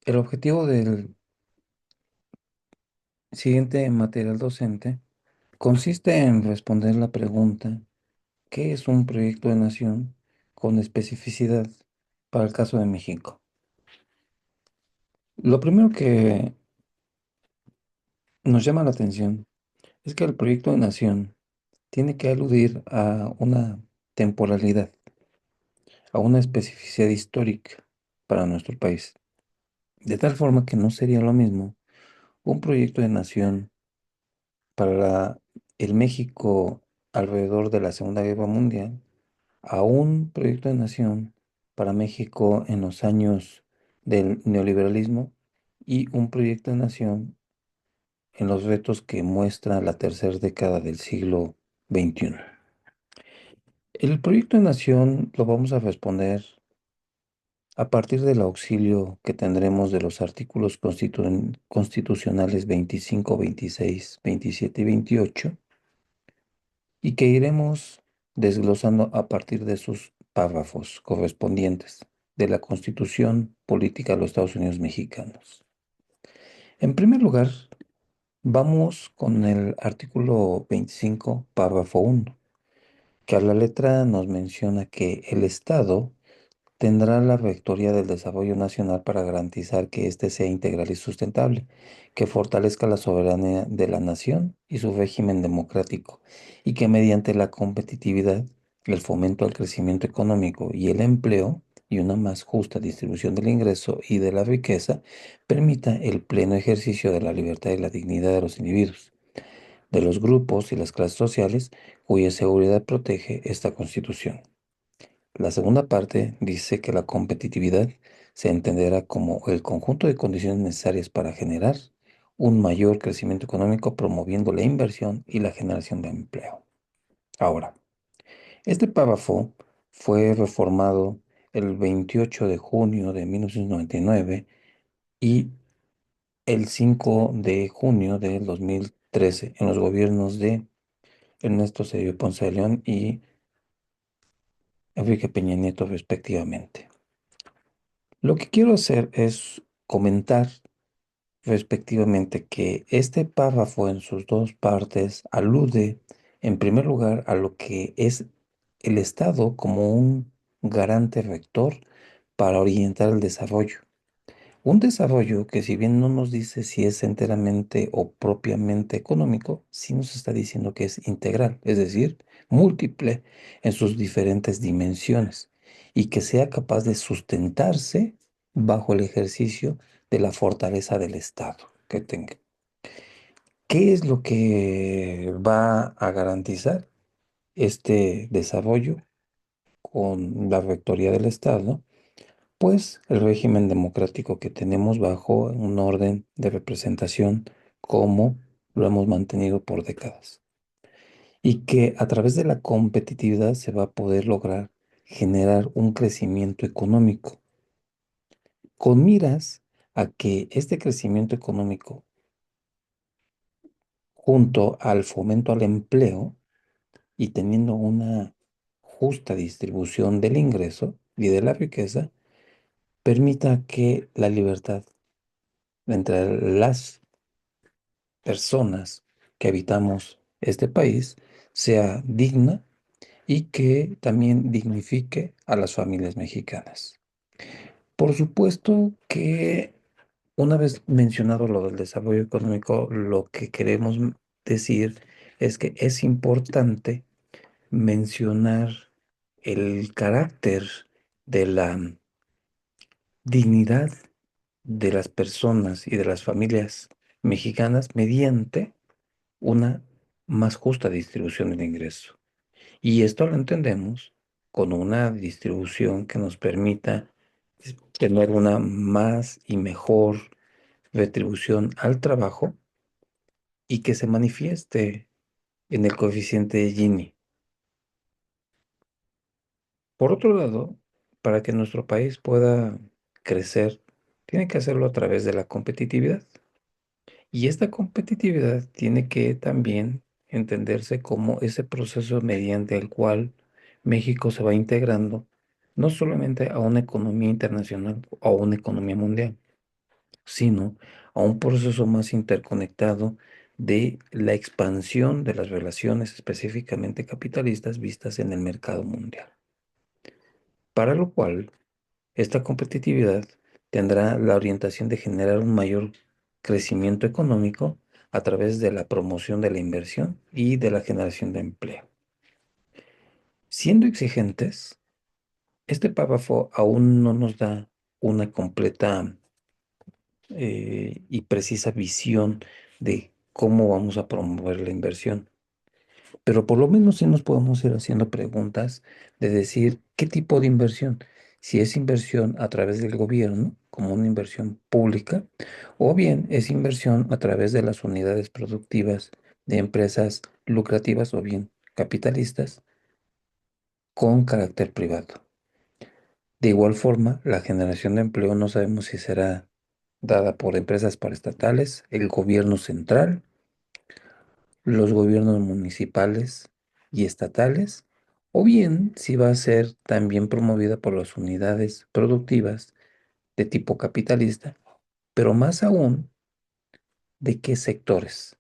El objetivo del siguiente material docente consiste en responder la pregunta: ¿qué es un proyecto de nación con especificidad para el caso de México? Lo primero que nos llama la atención es que el proyecto de nación tiene que aludir a una temporalidad, a una especificidad histórica para nuestro país, de tal forma que no sería lo mismo un proyecto de nación para el México alrededor de la Segunda Guerra Mundial a un proyecto de nación para México en los años del neoliberalismo y un proyecto de nación en los retos que muestra la tercera década del siglo XXI. El proyecto de nación lo vamos a responder a partir del auxilio que tendremos de los artículos constitucionales 25, 26, 27 y 28 y que iremos desglosando a partir de sus párrafos correspondientes de la Constitución Política de los Estados Unidos Mexicanos. En primer lugar, vamos con el artículo 25, párrafo uno, que a la letra nos menciona que el Estado tendrá la rectoría del desarrollo nacional para garantizar que éste sea integral y sustentable, que fortalezca la soberanía de la nación y su régimen democrático, y que mediante la competitividad, el fomento al crecimiento económico y el empleo, y una más justa distribución del ingreso y de la riqueza, permita el pleno ejercicio de la libertad y la dignidad de los individuos, de los grupos y las clases sociales cuya seguridad protege esta Constitución. La segunda parte dice que la competitividad se entenderá como el conjunto de condiciones necesarias para generar un mayor crecimiento económico, promoviendo la inversión y la generación de empleo. Ahora, este párrafo fue reformado el 28 de junio de 1999 y el 5 de junio del 2013 en los gobiernos de Ernesto Cedillo Ponce de León y Enrique Peña Nieto respectivamente. Lo que quiero hacer es comentar respectivamente que este párrafo en sus dos partes alude, en primer lugar, a lo que es el Estado como un garante rector para orientar el desarrollo. Un desarrollo que, si bien no nos dice si es enteramente o propiamente económico, sí nos está diciendo que es integral, es decir, múltiple en sus diferentes dimensiones, y que sea capaz de sustentarse bajo el ejercicio de la fortaleza del Estado que tenga. ¿Qué es lo que va a garantizar este desarrollo con la rectoría del Estado? Pues el régimen democrático que tenemos bajo un orden de representación como lo hemos mantenido por décadas. Y que a través de la competitividad se va a poder lograr generar un crecimiento económico con miras a que este crecimiento económico, junto al fomento al empleo y teniendo una justa distribución del ingreso y de la riqueza, permita que la libertad entre las personas que habitamos este país sea digna y que también dignifique a las familias mexicanas. Por supuesto que una vez mencionado lo del desarrollo económico, lo que queremos decir es que es importante mencionar el carácter de la dignidad de las personas y de las familias mexicanas mediante una más justa distribución del ingreso. Y esto lo entendemos con una distribución que nos permita tener una más y mejor retribución al trabajo y que se manifieste en el coeficiente de Gini. Por otro lado, para que nuestro país pueda crecer, tiene que hacerlo a través de la competitividad. Y esta competitividad tiene que también entenderse como ese proceso mediante el cual México se va integrando no solamente a una economía internacional o a una economía mundial, sino a un proceso más interconectado de la expansión de las relaciones específicamente capitalistas vistas en el mercado mundial, para lo cual esta competitividad tendrá la orientación de generar un mayor crecimiento económico a través de la promoción de la inversión y de la generación de empleo. Siendo exigentes, este párrafo aún no nos da una completa y precisa visión de cómo vamos a promover la inversión. Pero por lo menos sí nos podemos ir haciendo preguntas de decir qué tipo de inversión. Si es inversión a través del gobierno, como una inversión pública, o bien es inversión a través de las unidades productivas de empresas lucrativas o bien capitalistas con carácter privado. De igual forma, la generación de empleo no sabemos si será dada por empresas paraestatales, el gobierno central, los gobiernos municipales y estatales, o bien si va a ser también promovida por las unidades productivas de tipo capitalista, pero más aún de qué sectores.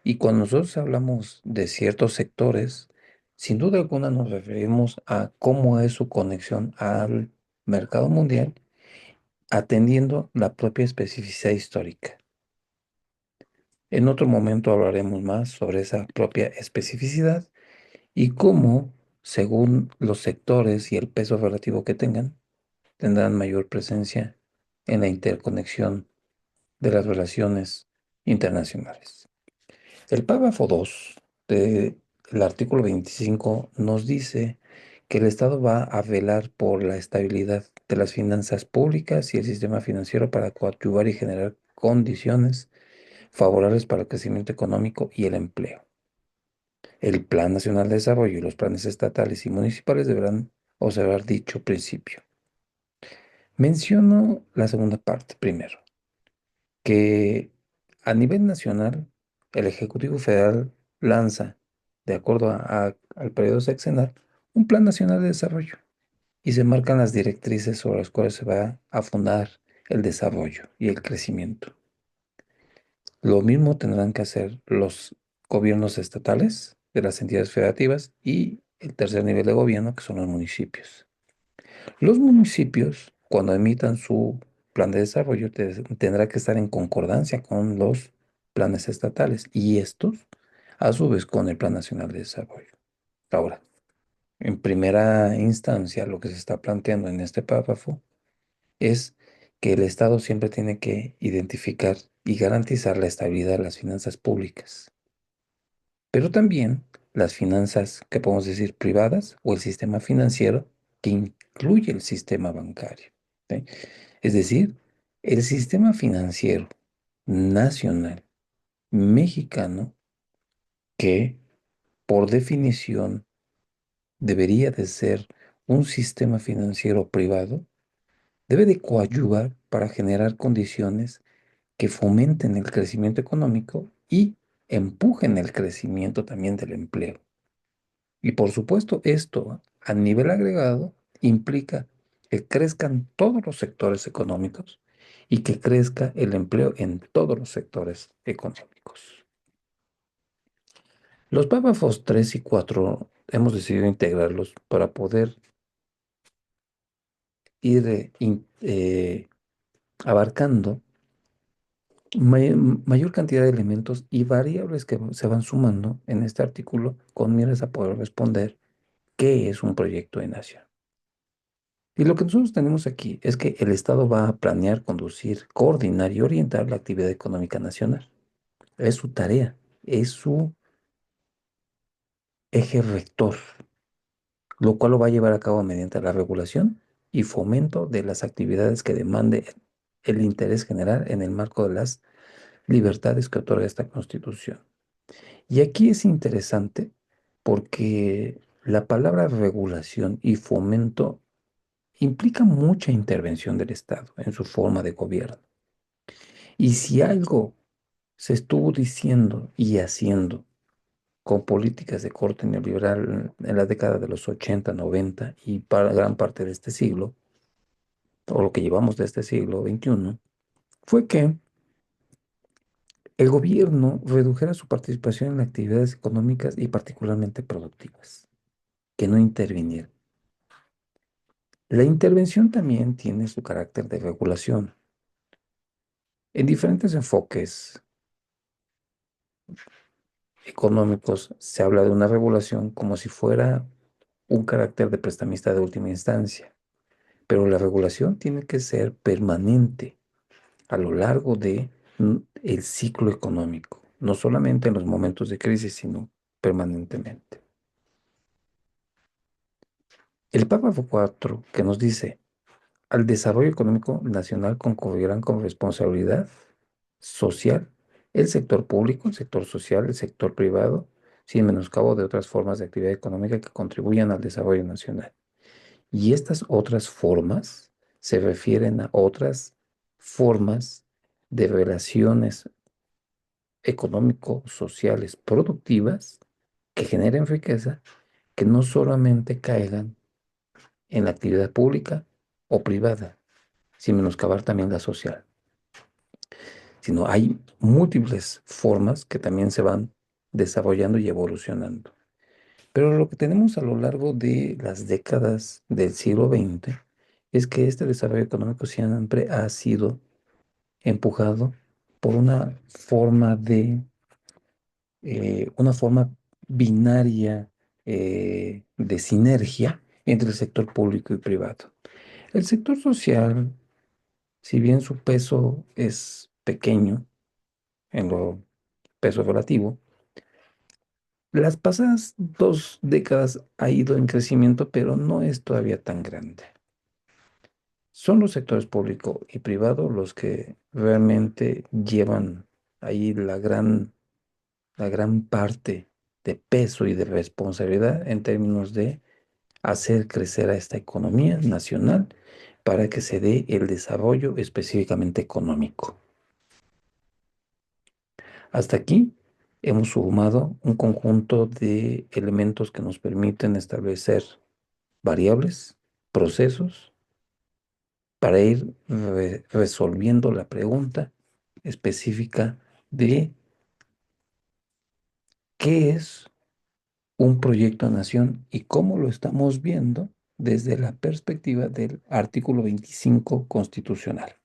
Y cuando nosotros hablamos de ciertos sectores, sin duda alguna nos referimos a cómo es su conexión al mercado mundial, atendiendo la propia especificidad histórica. En otro momento hablaremos más sobre esa propia especificidad y cómo, según los sectores y el peso relativo que tengan, tendrán mayor presencia en la interconexión de las relaciones internacionales. El párrafo 2 del artículo 25 nos dice que el Estado va a velar por la estabilidad de las finanzas públicas y el sistema financiero para coadyuvar y generar condiciones favorables para el crecimiento económico y el empleo. El Plan Nacional de Desarrollo y los planes estatales y municipales deberán observar dicho principio. Menciono la segunda parte primero, que a nivel nacional el Ejecutivo Federal lanza, de acuerdo al periodo sexenal, un Plan Nacional de Desarrollo y se marcan las directrices sobre las cuales se va a fundar el desarrollo y el crecimiento. Lo mismo tendrán que hacer los gobiernos estatales de las entidades federativas y el tercer nivel de gobierno, que son los municipios. Los municipios, cuando emitan su plan de desarrollo, tendrá que estar en concordancia con los planes estatales y estos, a su vez, con el Plan Nacional de Desarrollo. Ahora, en primera instancia, lo que se está planteando en este párrafo es que el Estado siempre tiene que identificar y garantizar la estabilidad de las finanzas públicas, pero también las finanzas que podemos decir privadas o el sistema financiero que incluye el sistema bancario. ¿Sí? Es decir, el sistema financiero nacional mexicano, que por definición debería de ser un sistema financiero privado, debe de coadyuvar para generar condiciones que fomenten el crecimiento económico y empujen el crecimiento también del empleo. Y por supuesto, esto a nivel agregado implica que crezcan todos los sectores económicos y que crezca el empleo en todos los sectores económicos. Los párrafos 3 y 4 hemos decidido integrarlos para poder ir abarcando mayor cantidad de elementos y variables que se van sumando en este artículo con miras a poder responder qué es un proyecto de nación. Y lo que nosotros tenemos aquí es que el Estado va a planear, conducir, coordinar y orientar la actividad económica nacional. Es su tarea, es su eje rector, lo cual lo va a llevar a cabo mediante la regulación y fomento de las actividades que demande el interés general en el marco de las libertades que otorga esta Constitución. Y aquí es interesante porque la palabra regulación y fomento implica mucha intervención del Estado en su forma de gobierno. Y si algo se estuvo diciendo y haciendo con políticas de corte neoliberal en la década de los 80, 90 y para gran parte de este siglo, o lo que llevamos de este siglo XXI, fue que el gobierno redujera su participación en actividades económicas y particularmente productivas, que no interviniera. La intervención también tiene su carácter de regulación. En diferentes enfoques económicos se habla de una regulación como si fuera un carácter de prestamista de última instancia, pero la regulación tiene que ser permanente a lo largo de el ciclo económico, no solamente en los momentos de crisis, sino permanentemente. El Papa fue cuatro que nos dice, al desarrollo económico nacional concurrirán con responsabilidad social el sector público, el sector social, el sector privado, sin menoscabo de otras formas de actividad económica que contribuyan al desarrollo nacional. Y estas otras formas se refieren a otras formas de relaciones económico-sociales productivas que generen riqueza, que no solamente caigan en la actividad pública o privada, sin menoscabar también la social, sino hay múltiples formas que también se van desarrollando y evolucionando. Pero lo que tenemos a lo largo de las décadas del siglo XX es que este desarrollo económico siempre ha sido empujado por una forma binaria de sinergia entre el sector público y privado. El sector social, si bien su peso es pequeño en lo peso relativo, las pasadas 2 décadas ha ido en crecimiento, pero no es todavía tan grande. Son los sectores público y privado los que realmente llevan ahí la gran parte de peso y de responsabilidad en términos de hacer crecer a esta economía nacional para que se dé el desarrollo específicamente económico. Hasta aquí hemos sumado un conjunto de elementos que nos permiten establecer variables, procesos, para ir resolviendo la pregunta específica de qué es un proyecto de nación y cómo lo estamos viendo desde la perspectiva del artículo 25 constitucional.